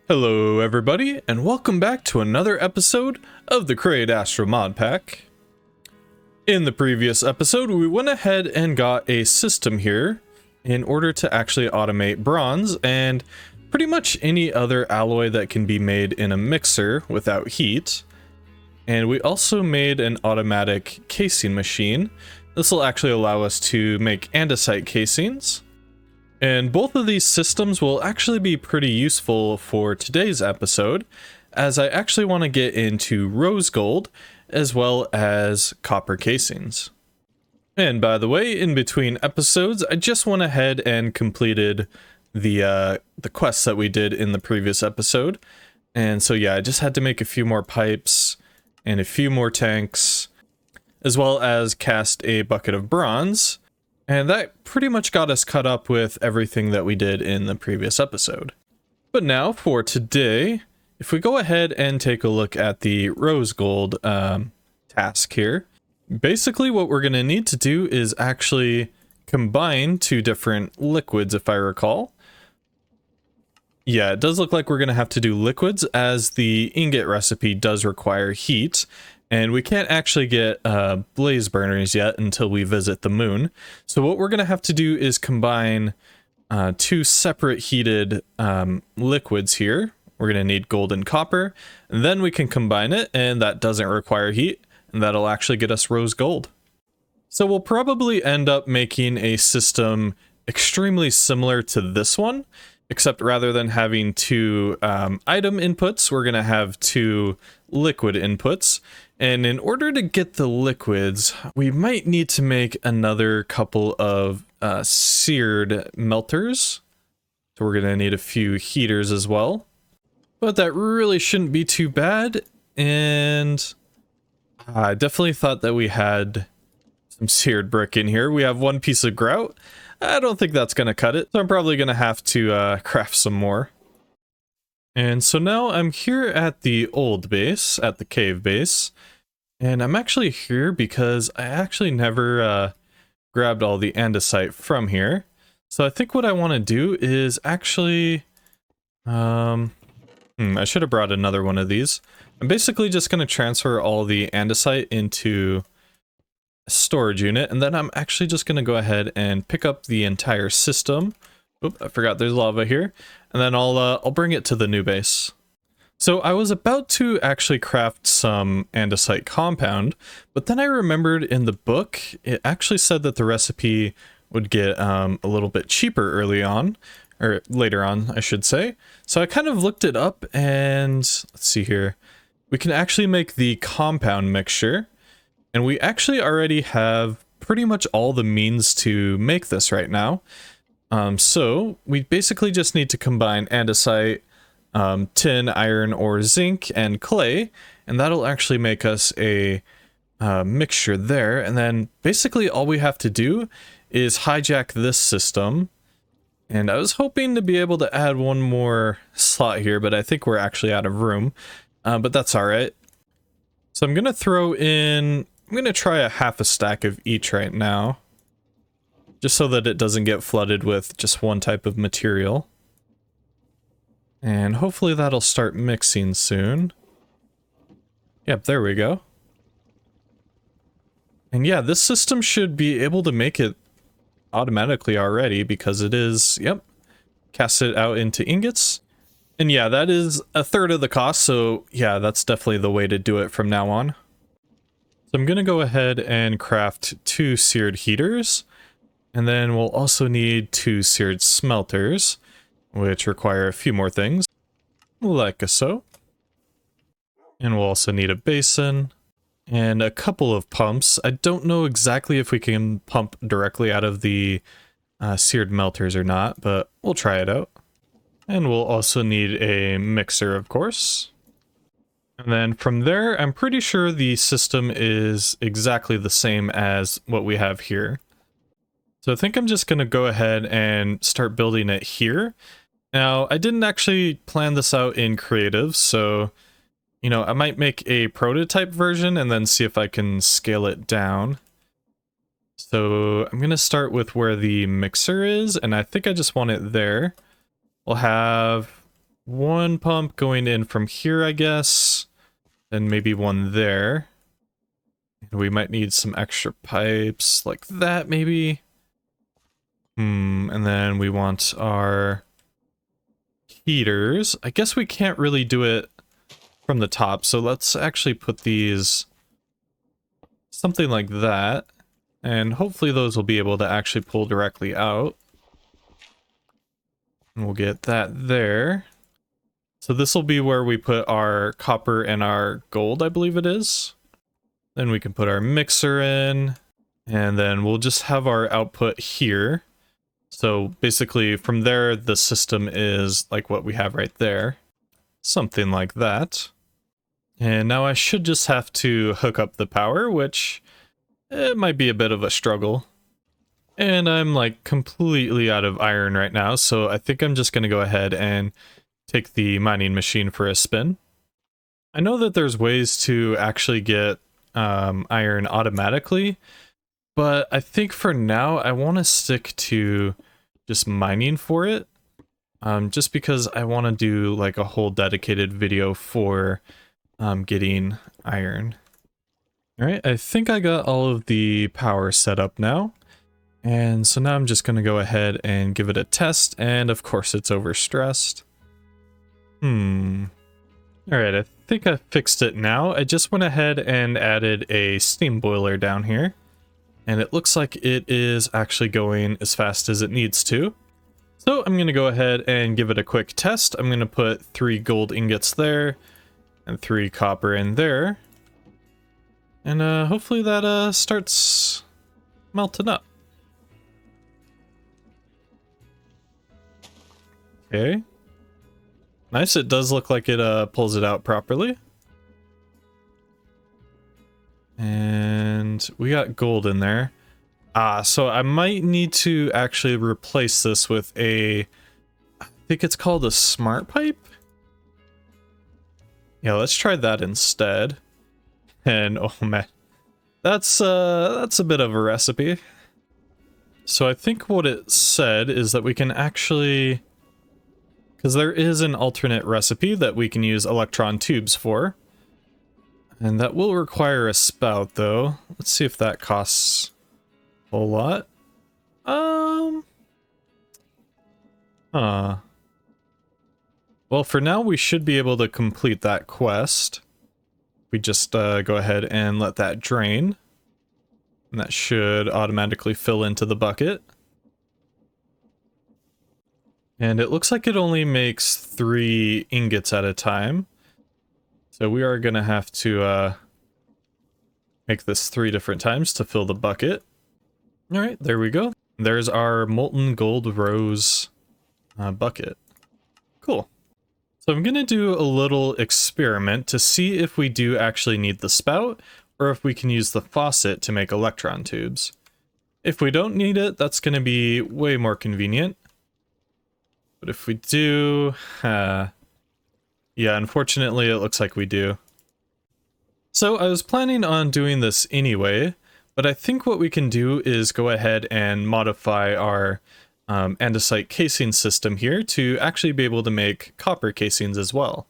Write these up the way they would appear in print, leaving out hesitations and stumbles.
Hello everybody, and welcome back to another episode of the Create Astral Modpack. In the previous episode, we went ahead and got a system here in order to actually automate bronze and pretty much any other alloy that can be made in a mixer without heat. And we also made an automatic casing machine. This will actually allow us to make andesite casings. And both of these systems will actually be pretty useful for today's episode, as I actually want to get into rose gold as well as copper casings. And by the way, in between episodes, I just went ahead and completed the quests that we did in the previous episode. And so yeah, I just had to make a few more pipes and a few more tanks, as well as cast a bucket of bronze. And that pretty much got us caught up with everything that we did in the previous episode. But now for today, if we go ahead and take a look at the rose gold task here, basically what we're going to need to do is actually combine two different liquids, if I recall. Yeah, it does look like we're going to have to do liquids, as the ingot recipe does require heat. And we can't actually get blaze burners yet until we visit the moon. So what we're going to have to do is combine two separate heated liquids here. We're going to need gold and copper, and then we can combine it, and that doesn't require heat, and that'll actually get us rose gold. So we'll probably end up making a system extremely similar to this one, except rather than having two item inputs, we're going to have two liquid inputs. And in order to get the liquids, we might need to make another couple of seared melters. So we're going to need a few heaters as well. But that really shouldn't be too bad. And I definitely thought that we had some seared brick in here. We have one piece of grout. I don't think that's going to cut it. So I'm probably going to have to craft some more. And so now I'm here at the old base, at the cave base, and I'm actually here because I actually never grabbed all the andesite from here. So I think what I want to do is actually, I should have brought another one of these. I'm basically just going to transfer all the andesite into a storage unit, and then I'm actually just going to go ahead and pick up the entire system. Oop, I forgot there's lava here. And then I'll bring it to the new base. So I was about to actually craft some andesite compound, but then I remembered in the book, it actually said that the recipe would get a little bit cheaper early on, or later on, I should say. So I kind of looked it up, and let's see here. We can actually make the compound mixture, and we actually already have pretty much all the means to make this right now. So we basically just need to combine andesite, tin, iron, or zinc, and clay, and that'll actually make us a mixture there. And then basically all we have to do is hijack this system. And I was hoping to be able to add one more slot here, but I think we're actually out of room. But that's all right. So I'm going to try a half a stack of each right now, just so that it doesn't get flooded with just one type of material. And hopefully that'll start mixing soon. Yep, there we go. And yeah, this system should be able to make it automatically already, because it is, yep, cast it out into ingots. And yeah, that is a third of the cost, so yeah, that's definitely the way to do it from now on. So I'm going to go ahead and craft two seared heaters. And then we'll also need two seared smelters, which require a few more things, like so. And we'll also need a basin and a couple of pumps. I don't know exactly if we can pump directly out of the seared melters or not, but we'll try it out. And we'll also need a mixer, of course. And then from there, I'm pretty sure the system is exactly the same as what we have here. So I think I'm just going to go ahead and start building it here. Now, I didn't actually plan this out in creative, so, you know, I might make a prototype version and then see if I can scale it down. So I'm going to start with where the mixer is, and I think I just want it there. We'll have one pump going in from here, I guess, and maybe one there. And we might need some extra pipes like that, maybe. And then we want our heaters. I guess we can't really do it from the top, so let's actually put these something like that, and hopefully those will be able to actually pull directly out. And we'll get that there. So this will be where we put our copper and our gold, I believe it is. Then we can put our mixer in, and then we'll just have our output here. So basically from there, the system is like what we have right there. Something like that. And now I should just have to hook up the power, which it might be a bit of a struggle. And I'm like completely out of iron right now, so I think I'm just going to go ahead and take the mining machine for a spin. I know that there's ways to actually get iron automatically, but I think for now I want to stick to just mining for it, just because I want to do like a whole dedicated video for getting iron. Alright, I think I got all of the power set up now. And so now I'm just going to go ahead and give it a test, and of course it's overstressed. Alright, I think I fixed it now. I just went ahead and added a steam boiler down here. And it looks like it is actually going as fast as it needs to. So I'm going to go ahead and give it a quick test. I'm going to put 3 gold ingots there, and 3 copper in there. And hopefully that starts melting up. Okay. Nice, it does look like it pulls it out properly. And we got gold in there. So I might need to actually replace this with I think it's called a smart pipe? Yeah, let's try that instead. And oh man, that's a bit of a recipe. So I think what it said is that we can actually, because there is an alternate recipe that we can use electron tubes for. And that will require a spout though. Let's see if that costs a whole lot. Well, for now we should be able to complete that quest. We just go ahead and let that drain. And that should automatically fill into the bucket. And it looks like it only makes 3 ingots at a time. So we are going to have to make this 3 different times to fill the bucket. Alright, there we go. There's our molten gold rose bucket. Cool. So I'm going to do a little experiment to see if we do actually need the spout, or if we can use the faucet to make electron tubes. If we don't need it, that's going to be way more convenient. But if we do, yeah, unfortunately it looks like we do. So I was planning on doing this anyway, but I think what we can do is go ahead and modify our andesite casing system here to actually be able to make copper casings as well.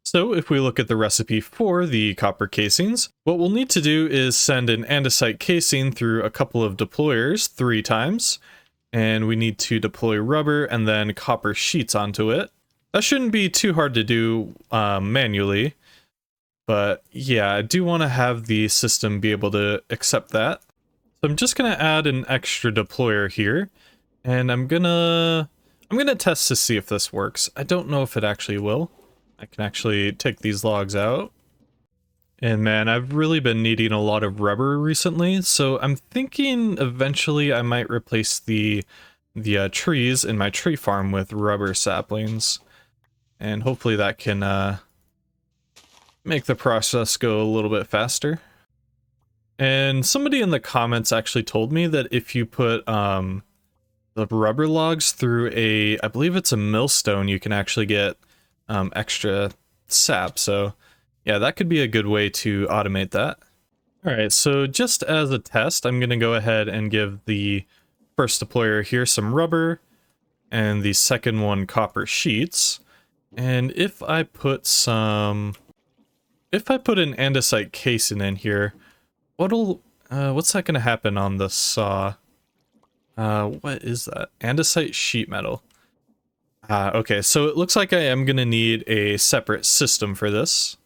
So if we look at the recipe for the copper casings, what we'll need to do is send an andesite casing through a couple of deployers 3 times, and we need to deploy rubber and then copper sheets onto it. That shouldn't be too hard to do manually, but yeah, I do want to have the system be able to accept that. So I'm just going to add an extra deployer here, and I'm gonna test to see if this works. I don't know if it actually will. I can actually take these logs out. And man, I've really been needing a lot of rubber recently, so I'm thinking eventually I might replace the trees in my tree farm with rubber saplings. And hopefully that can make the process go a little bit faster. And somebody in the comments actually told me that if you put the rubber logs through I believe it's a millstone, you can actually get extra sap. So yeah, that could be a good way to automate that. Alright, so just as a test, I'm going to go ahead and give the first deployer here some rubber, and the second one copper sheets. And if I put an andesite casing in here, what's that gonna happen on the saw? What is that? Andesite sheet metal. Okay, so it looks like I am gonna need a separate system for this.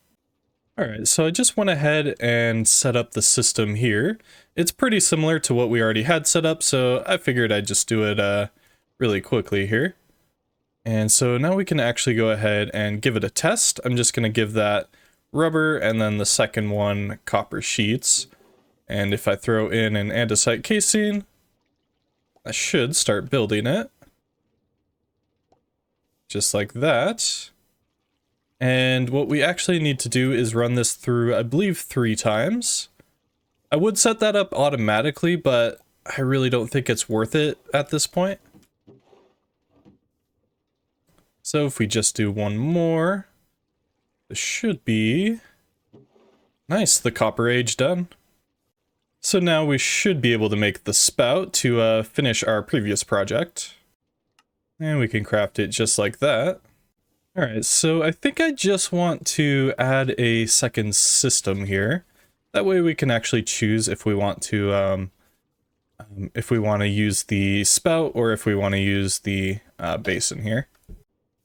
Alright, so I just went ahead and set up the system here. It's pretty similar to what we already had set up, so I figured I'd just do it really quickly here. And so now we can actually go ahead and give it a test. I'm just gonna give that rubber and then the second one copper sheets. And if I throw in an andesite casing, I should start building it. Just like that. And what we actually need to do is run this through, I believe, 3 times. I would set that up automatically, but I really don't think it's worth it at this point. So if we just do one more, this should be nice, the copper age done. So now we should be able to make the spout to finish our previous project. And we can craft it just like that. Alright, so I think I just want to add a second system here. That way we can actually choose if we want to use the spout or if we want to use the basin here.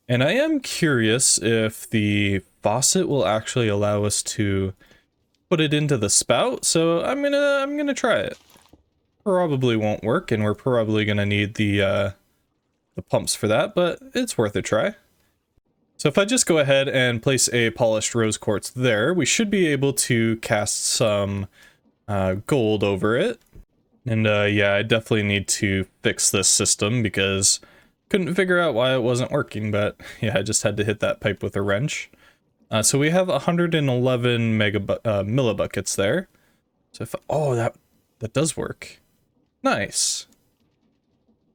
And I am curious if the faucet will actually allow us to put it into the spout, so I'm gonna try it. Probably won't work, and we're probably gonna need the pumps for that, but it's worth a try. So if I just go ahead and place a polished rose quartz there, we should be able to cast some gold over it. And yeah, I definitely need to fix this system because couldn't figure out why it wasn't working, but yeah, I just had to hit that pipe with a wrench. So we have 111 millibuckets there. So if, oh, that does work. Nice.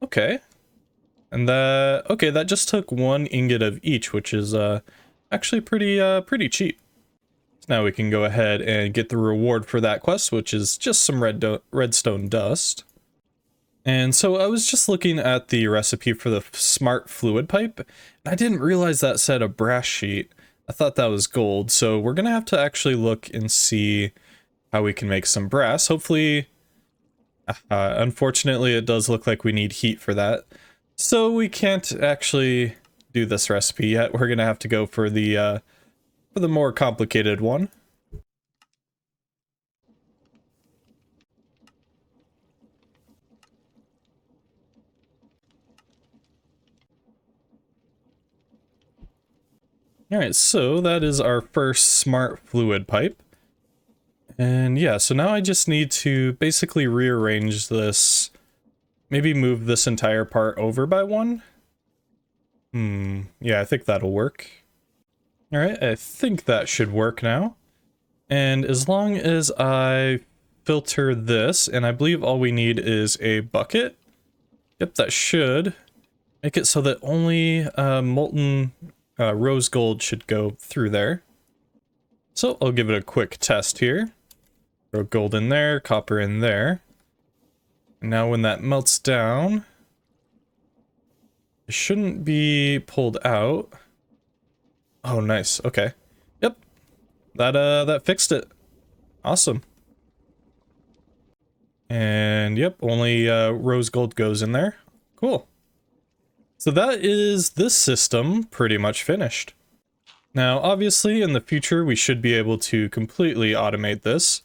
Okay. And that just took 1 ingot of each, which is actually pretty cheap. So now we can go ahead and get the reward for that quest, which is just some redstone dust. And so I was just looking at the recipe for the smart fluid pipe, and I didn't realize that said a brass sheet. I thought that was gold, so we're gonna have to actually look and see how we can make some brass. Hopefully, unfortunately, it does look like we need heat for that. So we can't actually do this recipe yet. We're gonna have to go for the more complicated one. Alright, so that is our first smart fluid pipe. And yeah, so now I just need to basically rearrange this, maybe move this entire part over by 1. Yeah, I think that'll work. Alright, I think that should work now. And as long as I filter this, and I believe all we need is a bucket. Yep, that should make it so that only molten rose gold should go through there. So I'll give it a quick test here. Throw gold in there, copper in there. And now when that melts down, it shouldn't be pulled out. Oh, nice. Okay. Yep. That fixed it. Awesome. And yep, only rose gold goes in there. Cool. So that is this system pretty much finished. Now, obviously, in the future, we should be able to completely automate this.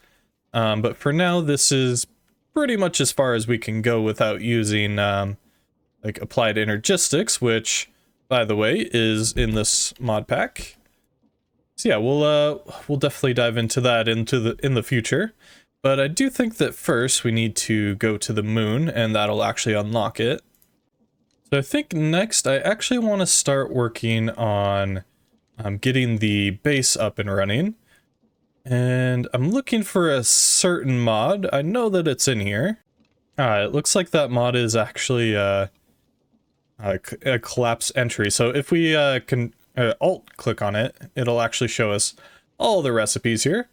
But for now, this is pretty much as far as we can go without using like applied energistics, which, by the way, is in this mod pack. So yeah, we'll definitely dive into that in the future. But I do think that first we need to go to the moon, and that'll actually unlock it. So I think next I actually want to start working on getting the base up and running. And I'm looking for a certain mod. I know that it's in here. It looks like that mod is actually a collapse entry. So if we can alt click on it, it'll actually show us all the recipes here.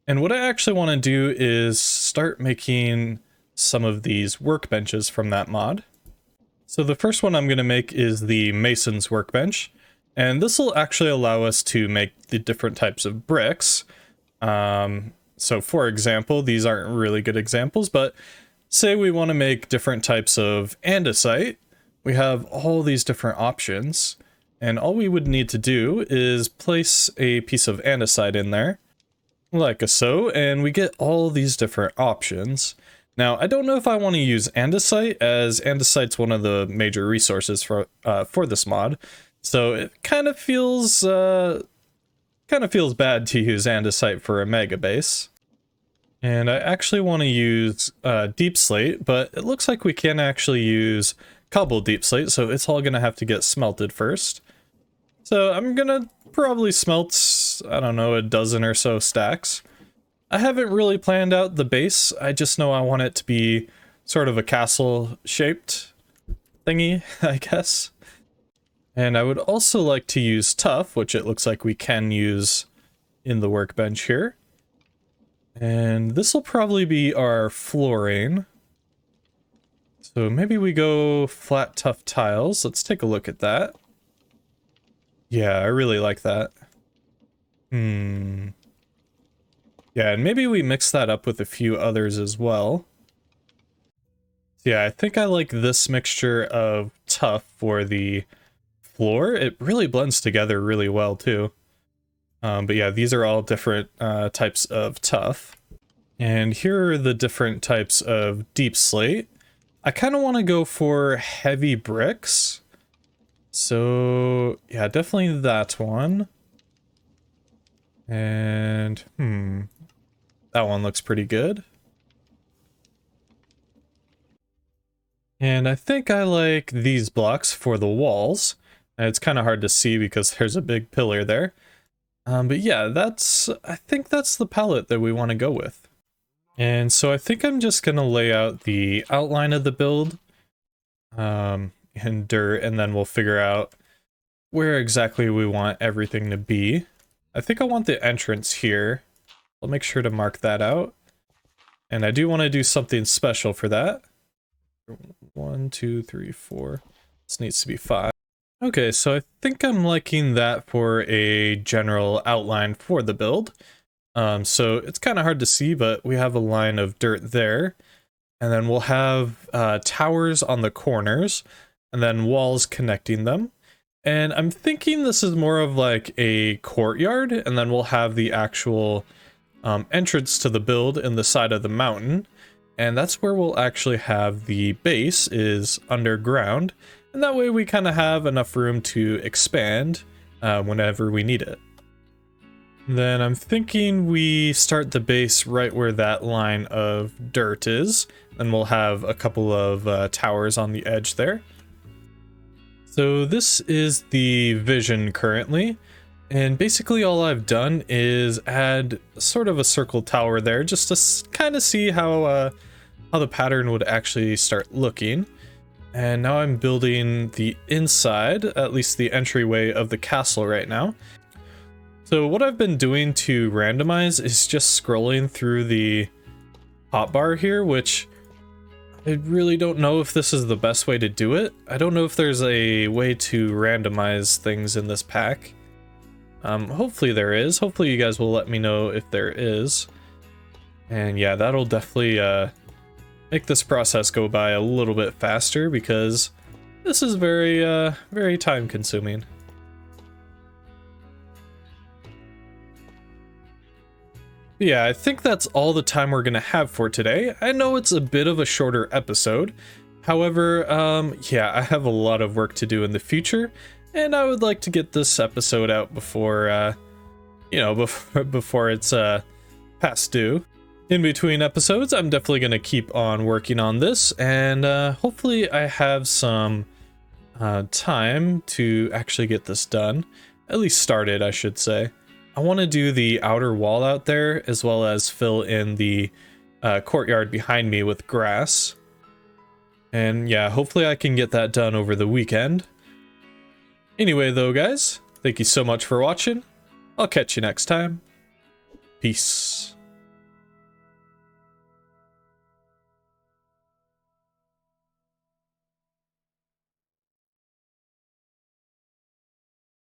And what I actually want to do is start making some of these workbenches from that mod. So the first one I'm going to make is the Mason's workbench. And this will actually allow us to make the different types of bricks. So for example, these aren't really good examples, but say we want to make different types of andesite. We have all these different options, and all we would need to do is place a piece of andesite in there, like so, and we get all these different options. Now, I don't know if I want to use andesite, as andesite's one of the major resources for this mod, so it kind of feels bad to use andesite for a mega base. And I actually want to use deep slate, but it looks like we can actually use cobble deep slate, so it's all gonna have to get smelted first. So I'm gonna probably smelt, I don't know, a dozen or so stacks. I haven't really planned out the base, I just know I want it to be sort of a castle shaped thingy, I guess. And I would also like to use tuff, which it looks like we can use in the workbench here. And this will probably be our flooring. So maybe we go flat tough tiles. Let's take a look at that. Yeah, I really like that. Yeah, and maybe we mix that up with a few others as well. Yeah, I think I like this mixture of tough for the floor. It really blends together really well too. But yeah, these are all different types of tuff. And here are the different types of deep slate. I kind of want to go for heavy bricks. So yeah, definitely that one. And that one looks pretty good. And I think I like these blocks for the walls. It's kind of hard to see because there's a big pillar there. But yeah, I think that's the palette that we want to go with. And so I think I'm just going to lay out the outline of the build in dirt, and then we'll figure out where exactly we want everything to be. I think I want the entrance here. I'll make sure to mark that out. And I do want to do something special for that. 1, 2, 3, 4. This needs to be 5. Okay, so I think I'm liking that for a general outline for the build. So it's kind of hard to see, but we have a line of dirt there. And then we'll have towers on the corners, and then walls connecting them. And I'm thinking this is more of like a courtyard, and then we'll have the actual entrance to the build in the side of the mountain. And that's where we'll actually have the base is underground. And that way we kind of have enough room to expand whenever we need it. Then I'm thinking we start the base right where that line of dirt is. Then we'll have a couple of towers on the edge there. So this is the vision currently. And basically all I've done is add sort of a circle tower there just to kind of see how the pattern would actually start looking. And now I'm building the inside, at least the entryway of the castle right now. So what I've been doing to randomize is just scrolling through the hotbar here, which I really don't know if this is the best way to do it. I don't know if there's a way to randomize things in this pack. Hopefully there is. Hopefully you guys will let me know if there is. And yeah, that'll definitely make this process go by a little bit faster, because this is very, very time consuming. Yeah, I think that's all the time we're gonna have for today. I know it's a bit of a shorter episode. However, yeah, I have a lot of work to do in the future, and I would like to get this episode out before, before it's past due. In between episodes, I'm definitely gonna keep on working on this, and hopefully I have some time to actually get this done. At least started, I should say. I want to do the outer wall out there, as well as fill in the courtyard behind me with grass. And yeah, hopefully I can get that done over the weekend. Anyway though, guys, thank you so much for watching. I'll catch you next time. Peace.